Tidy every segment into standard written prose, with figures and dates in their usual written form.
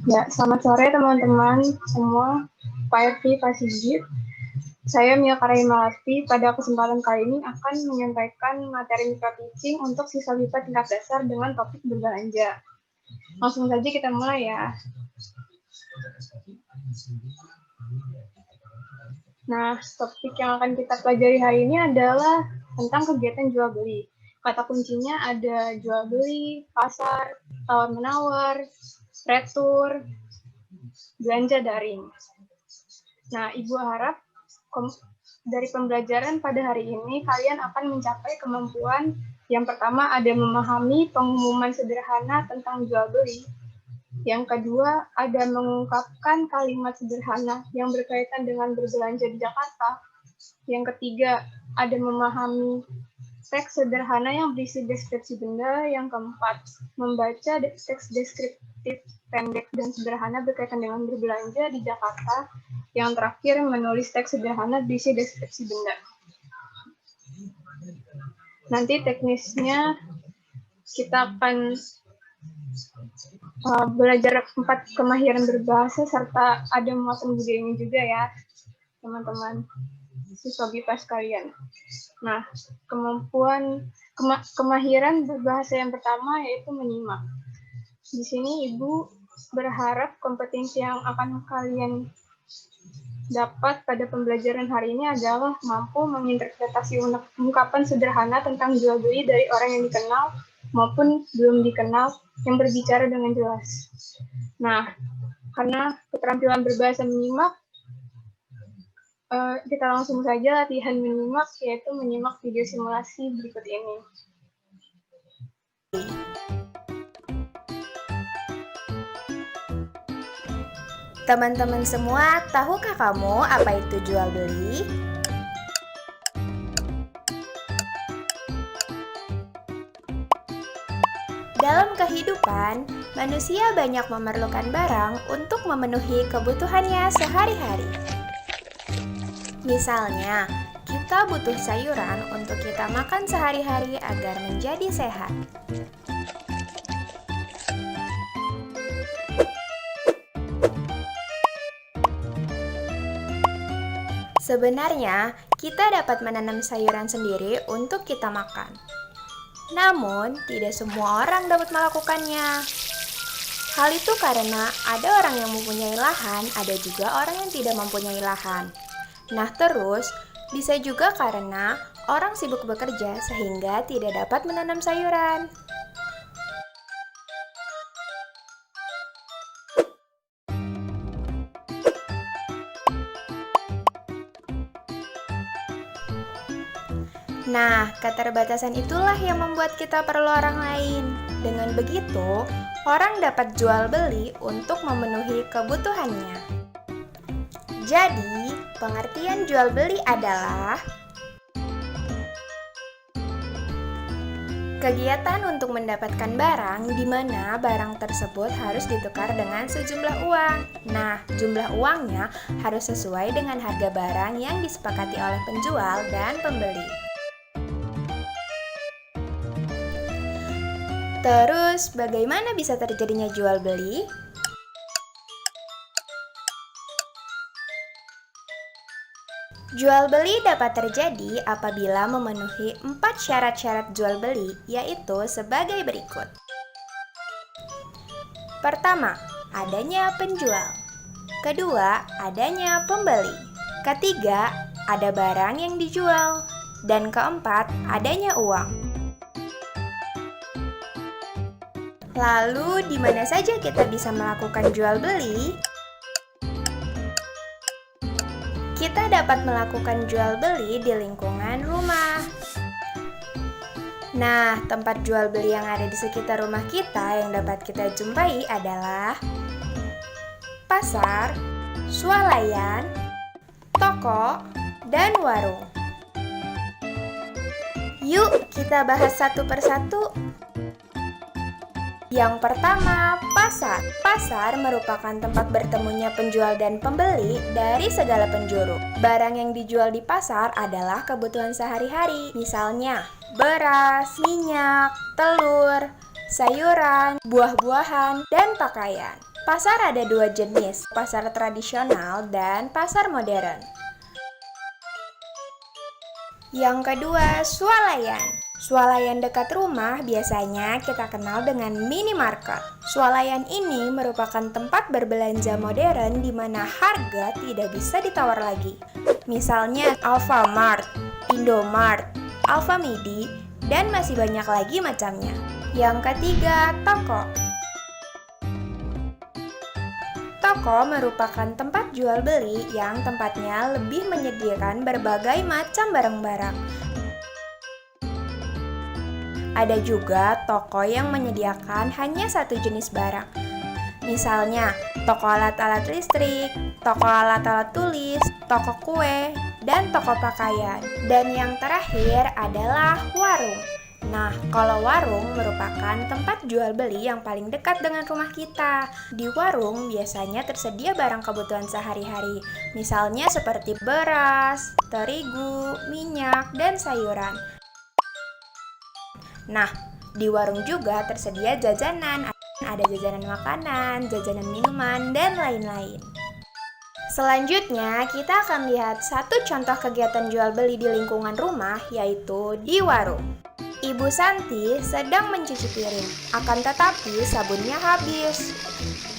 Ya, selamat sore teman-teman semua, Pak Ervi, Pak Sigit. Saya Mia Karaimalasti. Pada kesempatan kali ini akan menyampaikan materi micro teaching untuk siswa BIPA tingkat dasar dengan topik berbelanja. Langsung saja kita mulai ya. Nah, topik yang akan kita pelajari hari ini adalah tentang kegiatan jual beli. Kata kuncinya ada jual beli, pasar, tawar-menawar, retur, belanja daring. Nah, Ibu harap dari pembelajaran pada hari ini kalian akan mencapai kemampuan yang pertama ada memahami pengumuman sederhana tentang jual beli. Yang kedua, ada mengungkapkan kalimat sederhana yang berkaitan dengan berbelanja di Jakarta. Yang ketiga, ada memahami teks sederhana yang berisi deskripsi benda. Yang keempat, membaca teks deskriptif pendek dan sederhana berkaitan dengan berbelanja di Jakarta. Yang terakhir, menulis teks sederhana berisi deskripsi benda. Nanti teknisnya kita akan belajar 4 kemahiran berbahasa serta ada muatan budayanya juga ya, teman-teman siswa BIPA sekalian. Nah, kemahiran berbahasa yang pertama yaitu menyimak. Di sini Ibu berharap kompetensi yang akan kalian dapat pada pembelajaran hari ini adalah mampu menginterpretasi ungkapan sederhana tentang jual beli dari orang yang dikenal maupun belum dikenal yang berbicara dengan jelas. Nah, karena keterampilan berbahasa menyimak, kita langsung saja latihan menyimak, yaitu menyimak video simulasi berikut ini. Teman-teman semua, tahukah kamu apa itu jual beli? Dalam kehidupan, manusia banyak memerlukan barang untuk memenuhi kebutuhannya sehari-hari. Misalnya, kita butuh sayuran untuk kita makan sehari-hari agar menjadi sehat. Sebenarnya, kita dapat menanam sayuran sendiri untuk kita makan. Namun, tidak semua orang dapat melakukannya. Hal itu karena ada orang yang mempunyai lahan, ada juga orang yang tidak mempunyai lahan. Nah, terus bisa juga karena orang sibuk bekerja sehingga tidak dapat menanam sayuran. Nah, keterbatasan itulah yang membuat kita perlu orang lain. Dengan begitu, orang dapat jual beli untuk memenuhi kebutuhannya. Jadi, pengertian jual beli adalah kegiatan untuk mendapatkan barang di mana barang tersebut harus ditukar dengan sejumlah uang. Nah, jumlah uangnya harus sesuai dengan harga barang yang disepakati oleh penjual dan pembeli. Terus, bagaimana bisa terjadinya jual beli? Jual beli dapat terjadi apabila memenuhi 4 syarat-syarat jual beli, yaitu sebagai berikut. Pertama, adanya penjual. Kedua, adanya pembeli. Ketiga, ada barang yang dijual. Dan keempat, adanya uang. Lalu, di mana saja kita bisa melakukan jual beli? Kita dapat melakukan jual beli di lingkungan rumah. Nah, tempat jual beli yang ada di sekitar rumah kita yang dapat kita jumpai adalah pasar, swalayan, toko, dan warung. Yuk, kita bahas satu persatu. Yang pertama, pasar. Pasar merupakan tempat bertemunya penjual dan pembeli dari segala penjuru. Barang yang dijual di pasar adalah kebutuhan sehari-hari. Misalnya, beras, minyak, telur, sayuran, buah-buahan, dan pakaian. Pasar ada dua jenis, pasar tradisional dan pasar modern. Yang kedua, swalayan. Swalayan dekat rumah biasanya kita kenal dengan minimarket. Swalayan ini merupakan tempat berbelanja modern di mana harga tidak bisa ditawar lagi. Misalnya Alfamart, Indomart, Alfamidi, dan masih banyak lagi macamnya. Yang ketiga, toko. Toko merupakan tempat jual beli yang tempatnya lebih menyediakan berbagai macam barang-barang. Ada juga toko yang menyediakan hanya satu jenis barang. Misalnya, toko alat-alat listrik, toko alat-alat tulis, toko kue, dan toko pakaian. Dan yang terakhir adalah warung. Nah, kalau warung merupakan tempat jual beli yang paling dekat dengan rumah kita. Di warung biasanya tersedia barang kebutuhan sehari-hari, misalnya seperti beras, terigu, minyak, dan sayuran. Nah, di warung juga tersedia jajanan, ada jajanan makanan, jajanan minuman, dan lain-lain. Selanjutnya, kita akan lihat satu contoh kegiatan jual beli di lingkungan rumah, yaitu di warung. Ibu Santi sedang mencuci piring, akan tetapi sabunnya habis.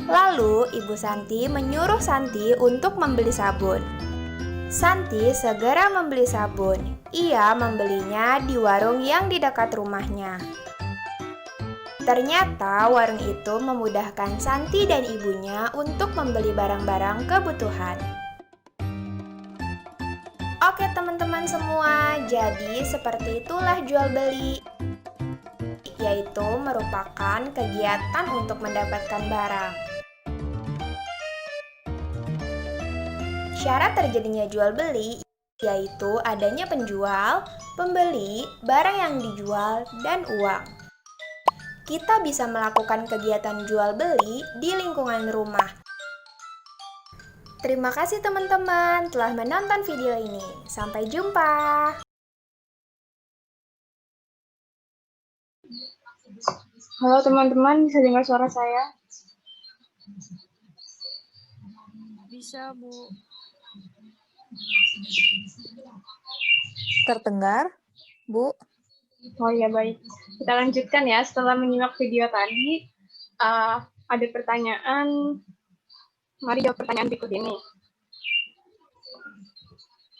Lalu, Ibu Santi menyuruh Santi untuk membeli sabun. Santi segera membeli sabun. Ia membelinya di warung yang di dekat rumahnya. Ternyata warung itu memudahkan Santi dan ibunya untuk membeli barang-barang kebutuhan. Oke teman-teman semua, jadi seperti itulah jual beli, yaitu merupakan kegiatan untuk mendapatkan barang. Syarat terjadinya jual beli yaitu adanya penjual, pembeli, barang yang dijual, dan uang. Kita bisa melakukan kegiatan jual beli di lingkungan rumah. Terima kasih teman-teman telah menonton video ini. Sampai jumpa. Halo teman-teman, bisa dengar suara saya? Bisa, Bu. Terdengar, Bu? Oh iya, baik. Kita lanjutkan ya. Setelah menyimak video tadi, ada pertanyaan. Mari jawab pertanyaan berikut ini.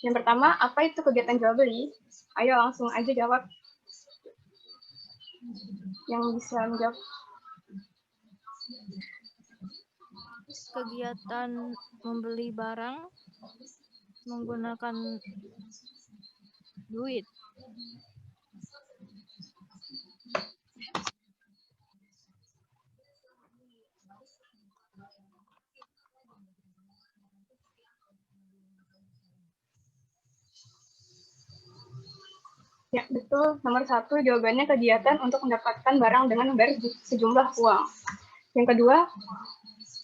Yang pertama, apa itu kegiatan jual beli? Ayo langsung aja jawab. Yang bisa menjawab. Kegiatan membeli barang menggunakan duit. Ya, betul. Nomor 1, jawabannya kegiatan untuk mendapatkan barang dengan membayar sejumlah uang. Yang kedua,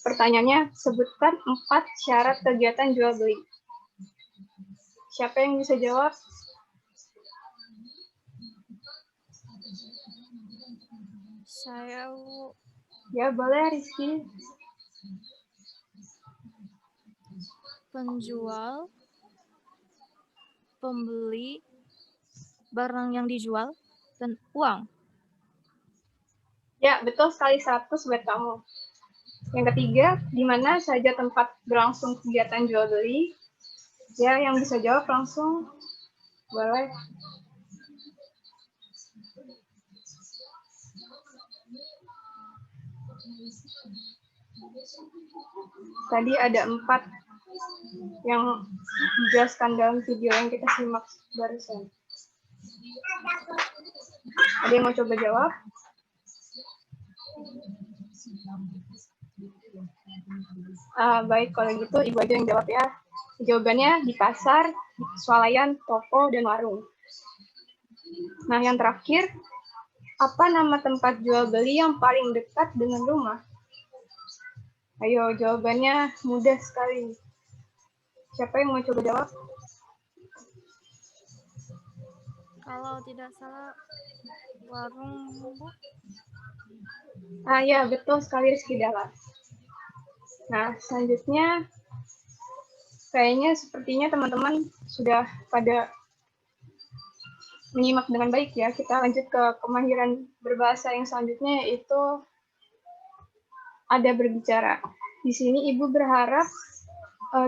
pertanyaannya, sebutkan 4 syarat kegiatan jual beli. Siapa yang bisa jawab? Saya, Bu. Ya, boleh, Rizky. Penjual, pembeli, barang yang dijual, dan uang. Ya, betul sekali, 100 buat kamu. Yang ketiga, di mana saja tempat berlangsung kegiatan jual beli? Ya, yang bisa jawab langsung. Boleh. Tadi ada 4 yang dijelaskan dalam video yang kita simak barusan. Ada yang mau coba jawab? Baik, kalau gitu Ibu aja yang jawab ya. Jawabannya di pasar, swalayan, toko, dan warung. Nah, yang terakhir, apa nama tempat jual beli yang paling dekat dengan rumah? Ayo, jawabannya mudah sekali. Siapa yang mau coba jawab? Kalau tidak salah, warung, Bu. Ya, betul sekali, Rizky Dahlan. Nah, selanjutnya kayaknya sepertinya teman-teman sudah pada menyimak dengan baik ya. Kita lanjut ke kemahiran berbahasa yang selanjutnya, yaitu ada berbicara. Di sini Ibu berharap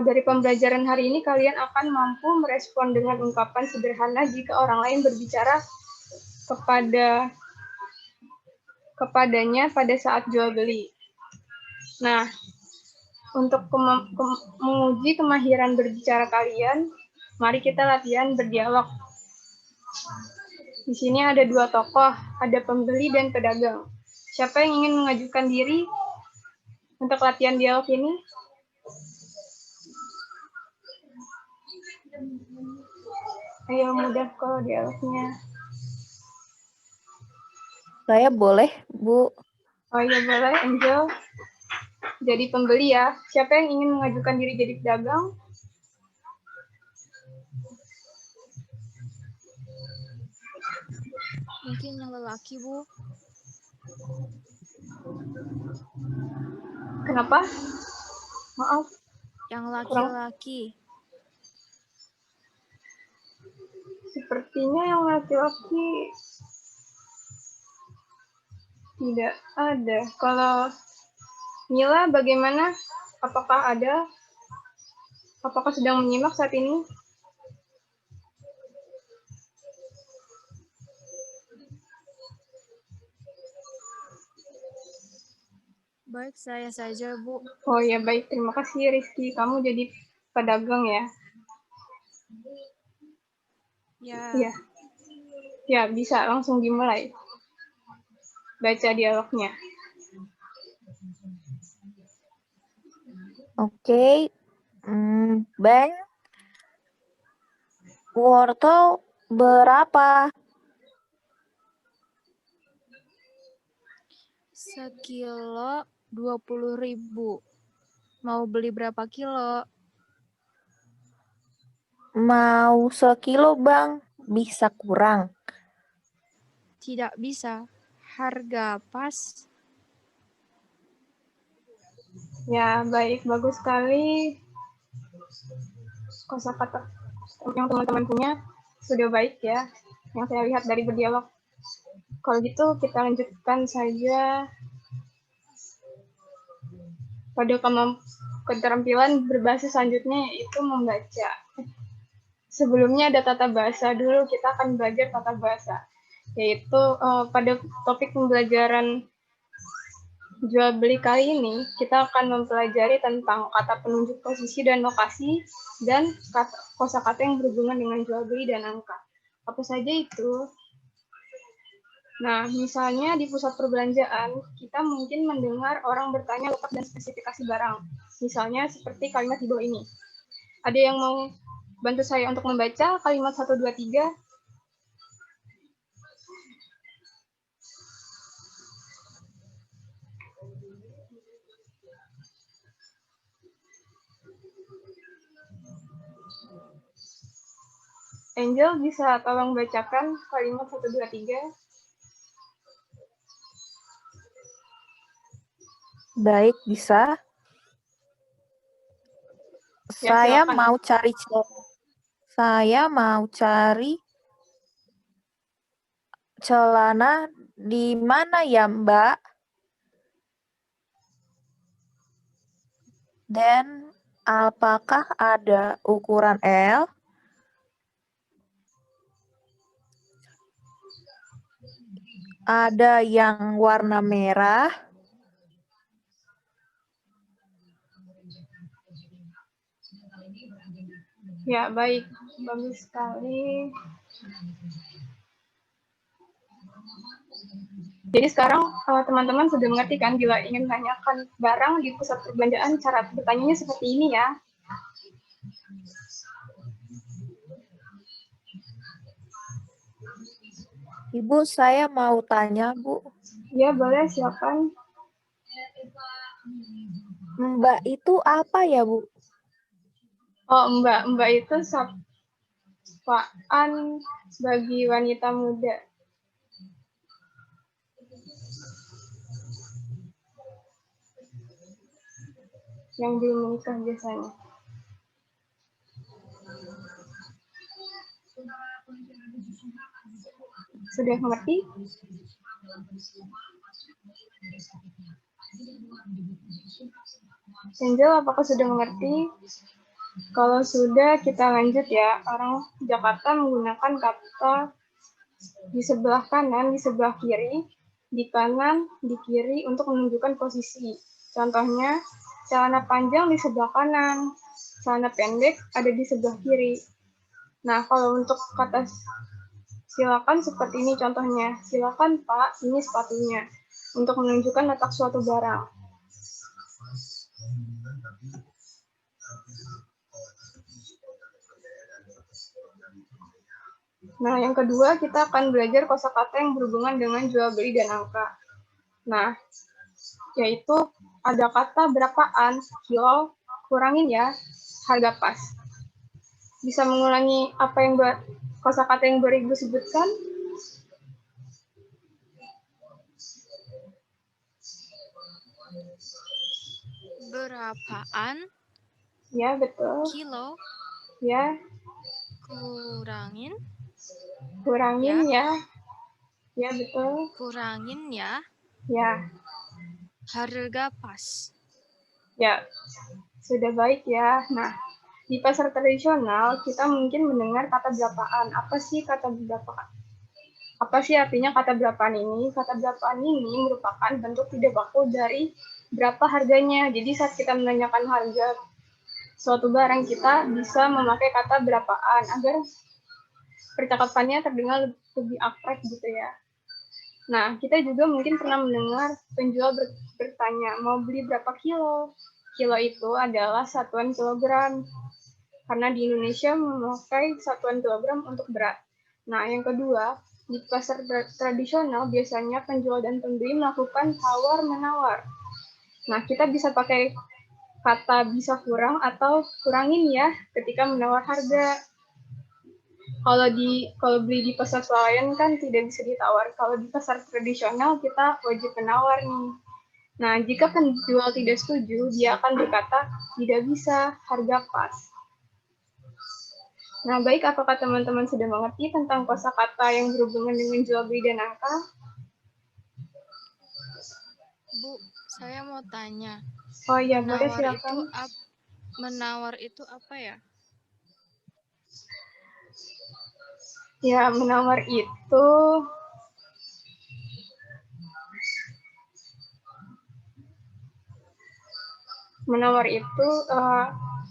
dari pembelajaran hari ini kalian akan mampu merespon dengan ungkapan sederhana jika orang lain berbicara kepadanya pada saat jual beli. Nah, untuk menguji kemahiran berbicara kalian, mari kita latihan berdialog. Di sini ada dua tokoh, ada pembeli dan pedagang. Siapa yang ingin mengajukan diri untuk latihan dialog ini? Ayo mudah kok dialognya. Saya boleh, Bu. Oh iya boleh, Angel. Jadi pembeli ya. Siapa yang ingin mengajukan diri jadi pedagang? Mungkin yang lelaki, Bu. Kenapa? Maaf. Yang laki-laki. Sepertinya yang laki-laki tidak ada. Kalau Mila bagaimana? Apakah ada? Apakah sedang menyimak saat ini? Baik, saya saja, Bu. Oh ya baik, terima kasih Rizky. Kamu jadi pedagang ya? Ya. Iya. Ya, bisa langsung dimulai. Baca dialognya. Oke. Bang, wortel berapa? Sekilo 20.000. Mau beli berapa kilo? Mau sekilo, Bang. Bisa kurang. Tidak bisa. Harga pas. Ya, baik. Bagus sekali. Kosakata yang teman-teman punya sudah baik ya. Yang saya lihat dari berdialog. Kalau gitu kita lanjutkan saja pada keterampilan berbahasa selanjutnya, yaitu membaca. Sebelumnya ada tata bahasa dulu, kita akan belajar tata bahasa. Yaitu pada topik pembelajaran jual beli kali ini, kita akan mempelajari tentang kata penunjuk posisi dan lokasi, dan kosakata yang berhubungan dengan jual beli dan angka. Apa saja itu? Nah, misalnya di pusat perbelanjaan, kita mungkin mendengar orang bertanya letak dan spesifikasi barang. Misalnya seperti kalimat di bawah ini. Ada yang mau bantu saya untuk membaca kalimat 1, 2, 3? Angel bisa tolong bacakan kalimat 1, 2, 3? Baik, bisa. Ya, Saya silakan. mau cari celana di mana ya, Mbak? Dan apakah ada ukuran L? Ada yang warna merah? Ya, baik. Bagus sekali. Jadi sekarang teman-teman sudah mengerti kan, bila ingin menanyakan barang di pusat perbelanjaan, cara bertanya seperti ini ya. Ibu, saya mau tanya, Bu. Ya, boleh, silakan. Mbak itu apa ya, Bu? Oh, Mbak. Mbak itu sapaan bagi wanita muda. yang belum menikah biasanya. Sudah mengerti? Angel, apakah sudah mengerti? Kalau sudah, kita lanjut ya. Orang Jakarta menggunakan kata di sebelah kanan, di sebelah kiri, di kanan, di kiri untuk menunjukkan posisi. Contohnya, celana panjang di sebelah kanan, celana pendek ada di sebelah kiri. Nah, kalau untuk kata silakan seperti ini contohnya. Silakan Pak, ini sepatunya. Untuk menunjukkan letak suatu barang. Nah, yang kedua kita akan belajar kosakata yang berhubungan dengan jual beli dan angka. Nah, yaitu ada kata berapaan, kilo, kurangin ya, harga pas. Bisa mengulangi apa yang kosakata yang baru Ibu sebutkan? Berapaan? Ya, betul. Kilo? Ya. Kurangin ya. Ya, betul. Kurangin ya. Ya. Harga pas. Ya, sudah baik ya. Nah, di pasar tradisional kita mungkin mendengar kata berapaan. Apa sih kata berapaan? Apa sih artinya kata berapaan ini? Kata berapaan ini merupakan bentuk tidak baku dari berapa harganya. Jadi saat kita menanyakan harga suatu barang, kita bisa memakai kata berapaan agar percakapannya terdengar lebih akrab gitu ya. Nah, kita juga mungkin pernah mendengar penjual bertanya, mau beli berapa kilo? Kilo itu adalah satuan kilogram. Karena di Indonesia memakai satuan kilogram untuk berat. Nah, yang kedua, di pasar tradisional biasanya penjual dan pembeli melakukan tawar-menawar. Nah, kita bisa pakai kata bisa kurang atau kurangin ya ketika menawar harga. Kalau beli di pasar swalayan kan tidak bisa ditawar. Kalau di pasar tradisional kita wajib menawar nih. Nah, jika penjual tidak setuju, dia akan berkata tidak bisa, harga pas. Nah, baik, apakah teman-teman sudah mengerti tentang kosakata yang berhubungan dengan jual beli dan angka? Bu, saya mau tanya. Oh iya, boleh silakan. Menawar itu apa ya? Ya, menawar itu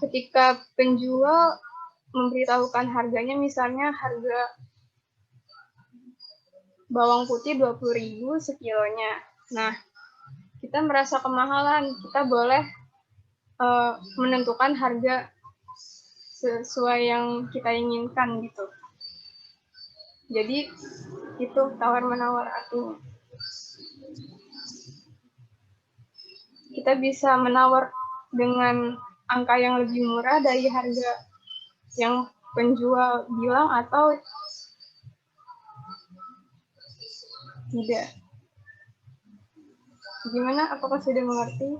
ketika penjual memberitahukan harganya, misalnya harga bawang putih 20.000 sekilonya. Nah, kita merasa kemahalan, kita boleh menentukan harga sesuai yang kita inginkan gitu. Jadi itu tawar-menawar artinya. Kita bisa menawar dengan angka yang lebih murah dari harga yang penjual bilang atau tidak. Gimana? Apakah sudah mengerti?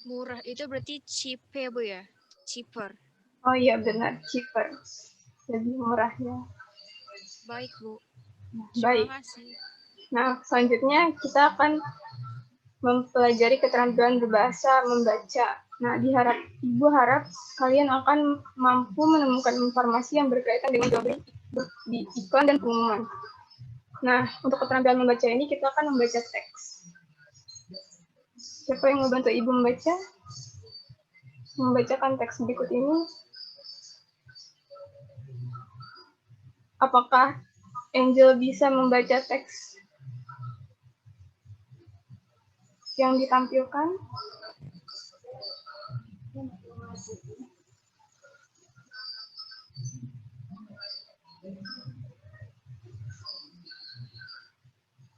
Murah itu berarti cheap ya, Bu ya? Cheaper. Oh iya, benar. Cheaper. Lebih murah ya. Baik, Bu. Baik. Terima kasih. Nah, selanjutnya kita akan mempelajari keterampilan berbahasa membaca. Nah, Ibu harap kalian akan mampu menemukan informasi yang berkaitan dengan jual beli di iklan dan pengumuman. Nah, untuk keterampilan membaca ini kita akan membaca teks. Siapa yang membantu Ibu membaca? Membacakan teks berikut ini. Apakah Angel bisa membaca teks yang ditampilkan?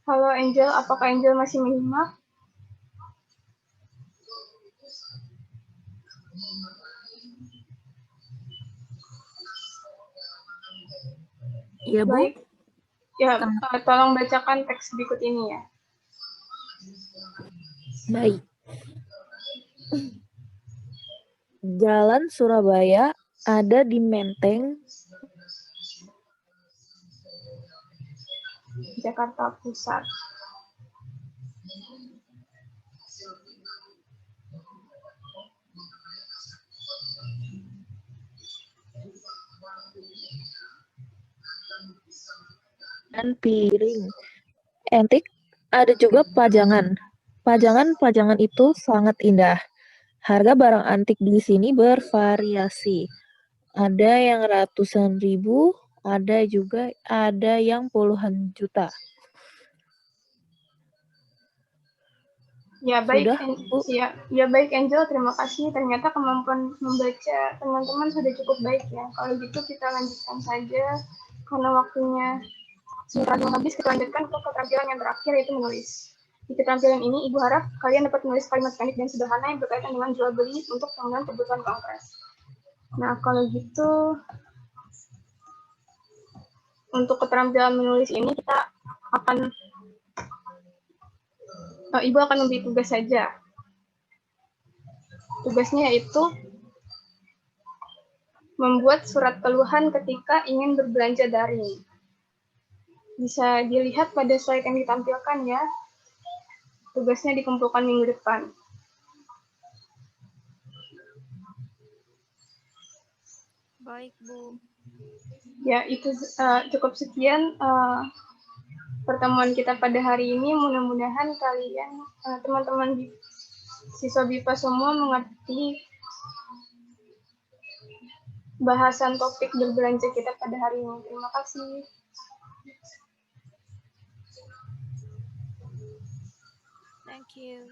Halo Angel, apakah Angel masih menyimak? Iya, Bu. Baik. Ya, tolong bacakan teks berikut ini ya. Baik. Jalan Surabaya ada di Menteng, Jakarta Pusat. dan piring. Antik, ada juga pajangan. Pajangan-pajangan itu sangat indah. Harga barang antik di sini bervariasi. Ada yang ratusan ribu, ada yang puluhan juta. Ya baik, Sudah, Bu. ya baik Angel, terima kasih. Ternyata kemampuan membaca teman-teman sudah cukup baik ya. Kalau gitu kita lanjutkan saja karena waktunya sebentar lagi habis. Kita lanjutkan ke keterampilan yang terakhir, yaitu menulis. Di keterampilan ini, Ibu harap kalian dapat menulis kalimat pendek dan sederhana yang berkaitan dengan jual beli untuk pemenuhan kebutuhan konkret. Nah, kalau gitu untuk keterampilan menulis ini kita akan Ibu akan memberi tugas saja. Tugasnya yaitu membuat surat keluhan ketika ingin berbelanja daring. Bisa dilihat pada slide yang ditampilkan ya. Tugasnya dikumpulkan minggu depan. Baik, Bu. Ya, itu cukup sekian pertemuan kita pada hari ini. Mudah-mudahan kalian, teman-teman siswa BIPA semua mengerti bahasan topik berbelanja kita pada hari ini. Terima kasih. Thank you.